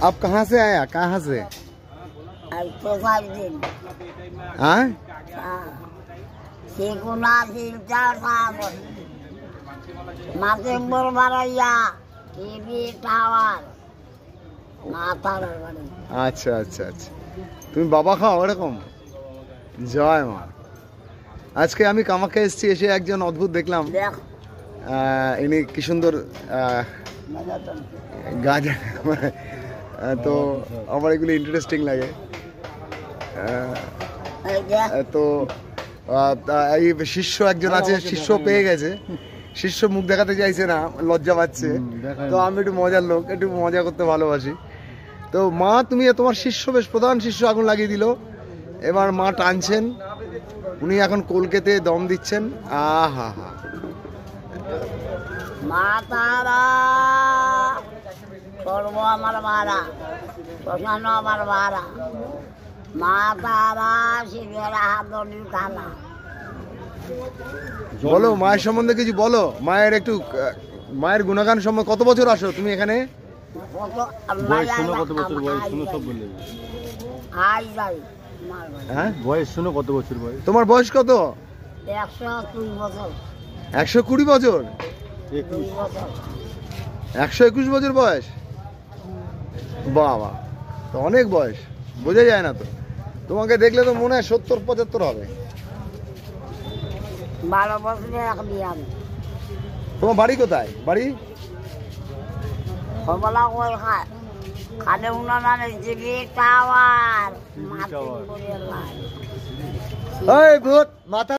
आप कहाँ से आया, कहाँ से? हाँ আচ্ছা আচ্ছা আচ্ছা, তুমি বাবা খাও এরকম? জয় মা। আজকে আমি কামাখ্যা এসেছি, এসে একজন অদ্ভুত দেখলাম, ইনি কি সুন্দর গাছ, তো আমার এগুলো ইন্টারেস্টিং লাগে। তো এই শিষ্য একজন আছে, শিষ্য পেয়ে গেছে, শিষ্য মুখ দেখাতে চাইছে না, লজ্জা পাচ্ছে। তো আমি একটু মজার লোক, একটু মজা করতে ভালোবাসি। তো মা, তুমি তোমার শিষ্য, বেশ প্রধান শিষ্য আগুন লাগিয়ে দিল, এবার মা টানছেন, উনি এখন কলকাতে দম দিচ্ছেন। আহা হা, মা তারা সর্ব আমার ভাড়া, শ্মশান আমার ভাড়া, মা তারা শিবের হাতনি খানা। বলো মায়ের সম্বন্ধে কিছু বলো, মায়ের একটু, মায়ের গুণগান সম্বন্ধে। কত বছর আসো তুমি এখানে? বয়স শুনো কত বছর বয়স? তোমার বয়স কত? 120 বছর। 120 বছর? 121 বছর বয়স? বাবা, তো অনেক বয়স, বোঝা যায় না তো। তোমাকে দেখলে তো মনে হয় 70-75 হবে। 12 বছরে এক বিয়ে। তোমার বাড়ি কোথায়? বাড়ি সবলা কই খায় খালে উনানে জিবি টাওয়ার মাটি করে লাই। এই ভূত মাথা